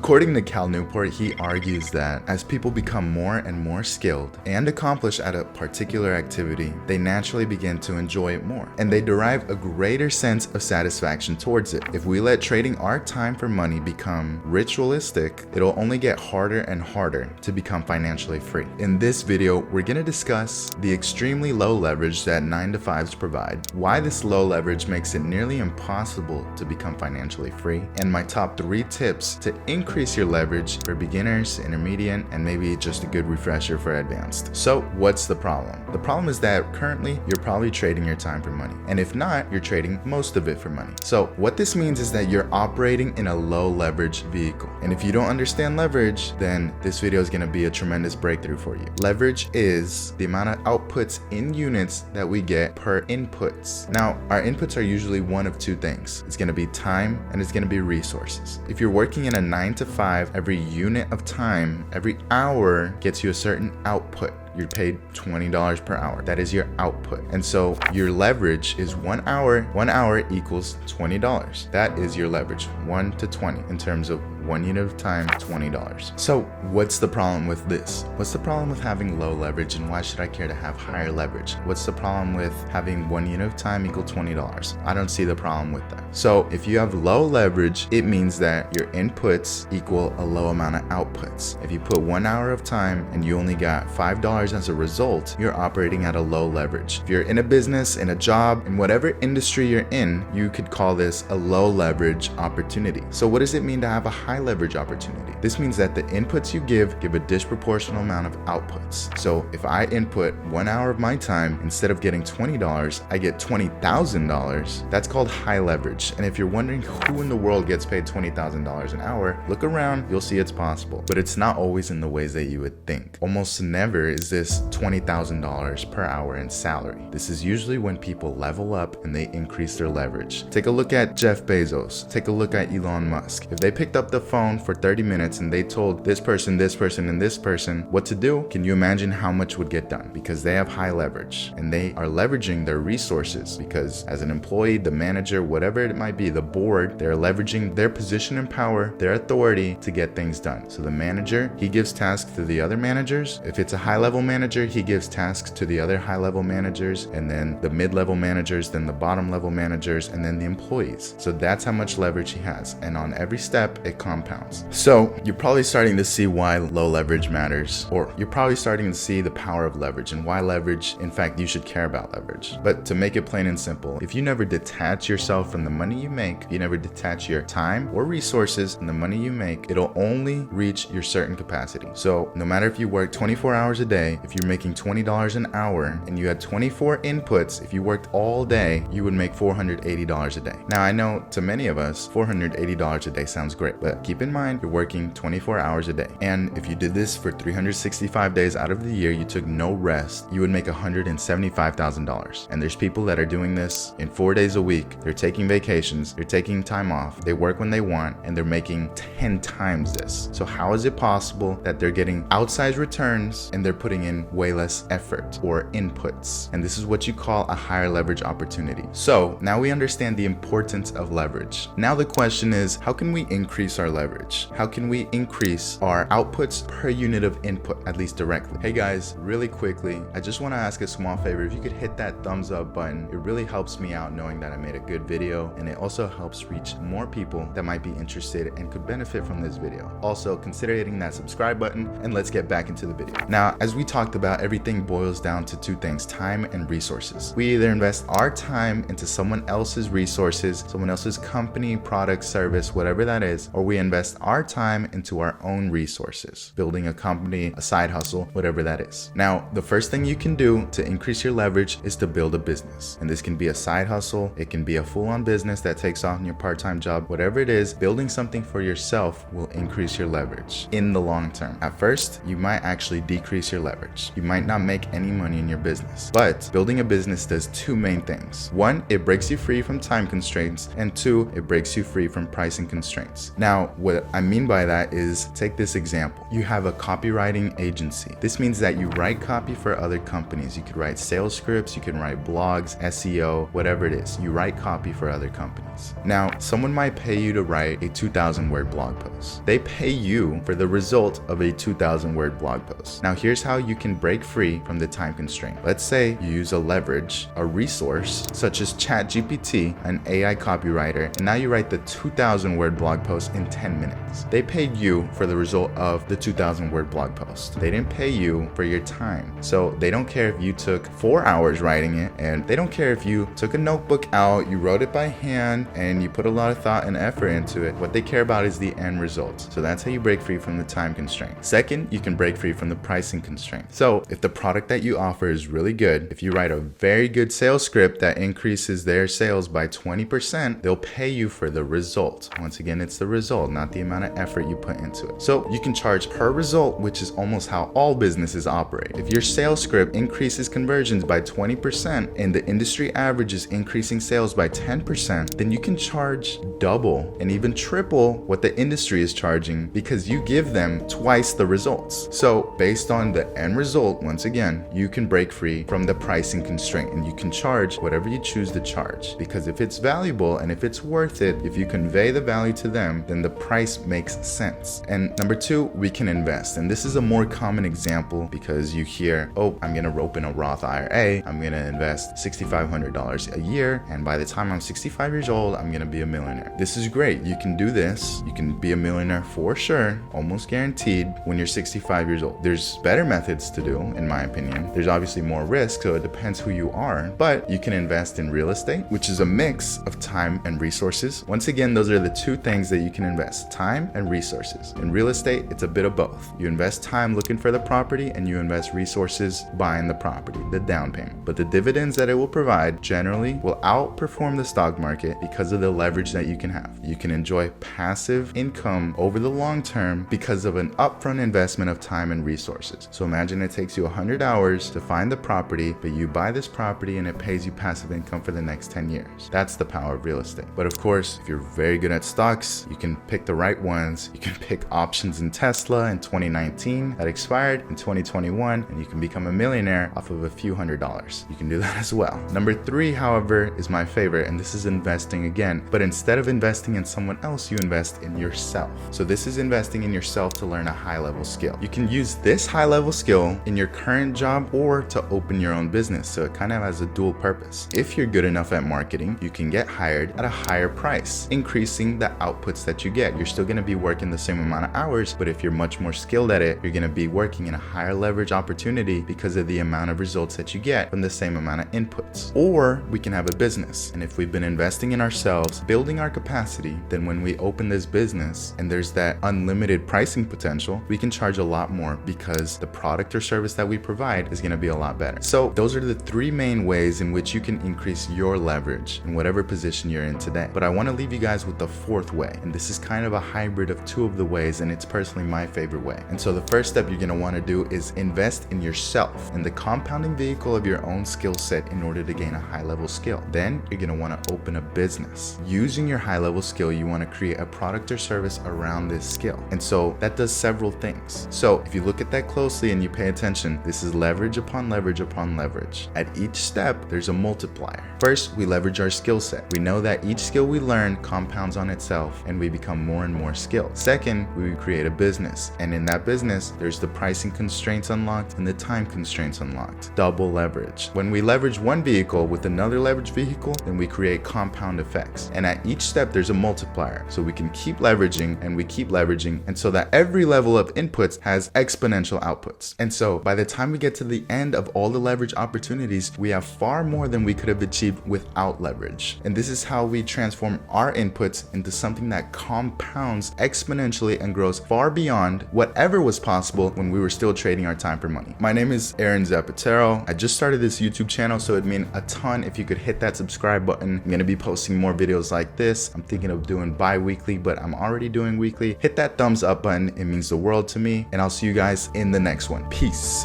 According to Cal Newport, he argues that as people become more and more skilled and accomplished at a particular activity, they naturally begin to enjoy it more, and they derive a greater sense of satisfaction towards it. If we let trading our time for money become ritualistic, it'll only get harder and harder to become financially free. In this video, we're going to discuss the extremely low leverage that 9-to-5s provide, why this low leverage makes it nearly impossible to become financially free, and my top 3 tips to increase your leverage for beginners, intermediate, and maybe just a good refresher for advanced. So what's the problem? The problem is that currently you're probably trading your time for money, and if not, you're trading most of it for money. So what this means is that you're operating in a low leverage vehicle, and if you don't understand leverage, then this video is going to be a tremendous breakthrough for you. Leverage is the amount of outputs in units that we get per inputs. Now, our inputs are usually one of 2 things. It's going to be time and it's going to be resources. If you're working in a 9-to-5, every unit of time, every hour gets you a certain output. You're paid $20 per hour. That is your output. And so your leverage is 1 hour. 1 hour equals $20. That is your leverage, 1 to 20 in terms of 1 unit of time, $20. So what's the problem with this? What's the problem with having low leverage, and why should I care to have higher leverage? What's the problem with having 1 unit of time equal $20? I don't see the problem with that. So if you have low leverage, it means that your inputs equal a low amount of outputs. If you put 1 hour of time and you only got $5 as a result, you're operating at a low leverage. If you're in a business, in a job, in whatever industry you're in, you could call this a low leverage opportunity. So what does it mean to have a high leverage opportunity? This means that the inputs you give a disproportional amount of outputs. So if I input 1 hour of my time, instead of getting $20, I get $20,000. That's called high leverage. And if you're wondering who in the world gets paid $20,000 an hour, look around, you'll see it's possible. But it's not always in the ways that you would think. Almost never is this $20,000 per hour in salary. This is usually when people level up and they increase their leverage. Take a look at Jeff Bezos. Take a look at Elon Musk. If they picked up the phone for 30 minutes and they told this person, and this person what to do, can you imagine how much would get done? Because they have high leverage and they are leveraging their resources, because as an employee, the manager, whatever it might be, the board, they're leveraging their position and power, their authority to get things done. So the manager, he gives tasks to the other managers. If it's a high-level manager, he gives tasks to the other high-level managers, and then the mid-level managers, then the bottom-level managers, and then the employees. So that's how much leverage he has. And on every step, it compounds. So you're probably starting to see why low leverage matters, or you're probably starting to see the power of leverage and why leverage, in fact, you should care about leverage. But to make it plain and simple, if you never detach yourself from the money you make, if you never detach your time or resources from the money you make, it'll only reach your certain capacity. So no matter if you work 24 hours a day, if you're making $20 an hour and you had 24 inputs, if you worked all day, you would make $480 a day. Now I know to many of us, $480 a day sounds great, but keep in mind you're working 24 hours a day. And if you did this for 365 days out of the year, you took no rest, you would make $175,000. And there's people that are doing this in 4 days a week. They're taking vacations, they're taking time off, they work when they want, and they're making 10 times this. So how is it possible that they're getting outsized returns and they're putting in way less effort or inputs? And this is what you call a higher leverage opportunity. So now we understand the importance of leverage. Now the question is, how can we increase our leverage? How can we increase our outputs per unit of input, at least directly? Hey guys, really quickly, I just want to ask a small favor. If you could hit that thumbs up button, it really helps me out knowing that I made a good video, and it also helps reach more people that might be interested and could benefit from this video. Also, consider hitting that subscribe button, and let's get back into the video. Now, as we talked about, everything boils down to 2 things: time and resources. We either invest our time into someone else's resources, someone else's company, product, service, whatever that is, or we invest our time into our own resources, building a company, a side hustle, whatever that is. Now, the first thing you can do to increase your leverage is to build a business. And this can be a side hustle, it can be a full-on business that takes off in your part-time job, whatever it is, building something for yourself will increase your leverage in the long term. At first, you might actually decrease your leverage. You might not make any money in your business, but building a business does 2 main things. 1, it breaks you free from time constraints, and 2, it breaks you free from pricing constraints. Now, what I mean by that is, take this example. You have a copywriting agency. This means that you write copy for other companies. You could write sales scripts, you can write blogs, SEO, whatever it is. You write copy for other companies. Now, someone might pay you to write a 2,000 word blog post. They pay you for the result of a 2,000 word blog post. Now, here's how you can break free from the time constraint. Let's say you use a leverage, a resource such as ChatGPT, an AI copywriter, and now you write the 2,000 word blog post in 10 minutes. They paid you for the result of the 2,000 word blog post. They didn't pay you for your time. So they don't care if you took 4 hours writing it, and they don't care if you took a notebook out, you wrote it by hand, and you put a lot of thought and effort into it. What they care about is the end result. So that's how you break free from the time constraint. Second, you can break free from the pricing constraint. So if the product that you offer is really good, if you write a very good sales script that increases their sales by 20%, they'll pay you for the result. Once again, it's the result, not the amount of effort you put into it. So you can charge per result, which is almost how all businesses operate. If your sales script increases conversions by 20% and the industry average is increasing sales by 10%, then you can charge double and even triple what the industry is charging because you give them twice the results. So based on the end result, once again, you can break free from the pricing constraint and you can charge whatever you choose to charge, because if it's valuable and if it's worth it, if you convey the value to them, then the price makes sense. And number two, we can invest. And this is a more common example because you hear, oh, I'm going to open a Roth IRA. I'm going to invest $6,500 a year. And by the time I'm 65 years old, I'm going to be a millionaire. This is great. You can do this. You can be a millionaire for sure, almost guaranteed when you're 65 years old. There's better methods to do, in my opinion. There's obviously more risk, so it depends who you are, but you can invest in real estate, which is a mix of time and resources. Once again, those are the two things that you can invest: time and resources. In real estate, it's a bit of both. You invest time looking for the property and you invest resources buying the property, the down payment. But the dividends that it will provide generally will outperform the stock market because of the leverage that you can have. You can enjoy passive income over the long term because of an upfront investment of time and resources. So imagine it takes you 100 hours to find the property, but you buy this property and it pays you passive income for the next 10 years. That's the power of real estate. But of course, if you're very good at stocks, you can pick the right ones. You can pick options in Tesla in 2019 that expired in 2021, and you can become a millionaire off of a few $100s. You can do that as well. Number three, however, is my favorite, and this is investing again. But instead of investing in someone else, you invest in yourself. So this is investing in yourself to learn a high-level skill. You can use this high-level skill in your current job or to open your own business. So it kind of has a dual purpose. If you're good enough at marketing, you can get hired at a higher price, increasing the outputs that you get. You're still going to be working the same amount of hours, but if you're much more skilled at it, you're going to be working in a higher leverage opportunity because of the amount of results that you get from the same amount of inputs. Or we can have a business. And if we've been investing in ourselves, building our capacity, then when we open this business and there's that unlimited pricing potential, we can charge a lot more because the product or service that we provide is going to be a lot better. So those are the three main ways in which you can increase your leverage in whatever position you're in today. But I want to leave you guys with the fourth way. And this is kind of a hybrid of two of the ways, and it's personally my favorite way. And so the first step you're going to want to do is invest in yourself and the compounding vehicle of your own skill set in order to gain a high level skill. Then you're going to want to open a business. Using your high level skill, you want to create a product or service around this skill. And so that does several things. So if you look at that closely and you pay attention, this is leverage upon leverage upon leverage. At each step, there's a multiplier. First, we leverage our skill set. We know that each skill we learn compounds on itself and we become more and more skilled. Second, we create a business. And in that business, there's the pricing constraints unlocked and the time constraints unlocked. Double leverage. When we leverage one vehicle with another leverage vehicle, then we create compound effects. And at each step, there's a multiplier. So we can keep leveraging and we keep leveraging, and so that every level of inputs has exponential outputs. And so by the time we get to the end of all the leverage opportunities, we have far more than we could have achieved without leverage. And this is how we transform our inputs into something that compounds exponentially and grows far beyond whatever was possible when we were still trading our time for money. My name is Aron Zapatero. I just started this YouTube channel, so it'd mean a ton if you could hit that subscribe button. I'm gonna be posting more videos like this. I'm thinking of doing bi-weekly, but I'm already doing weekly. Hit that thumbs up button. It means the world to me, and I'll see you guys in the next one. Peace.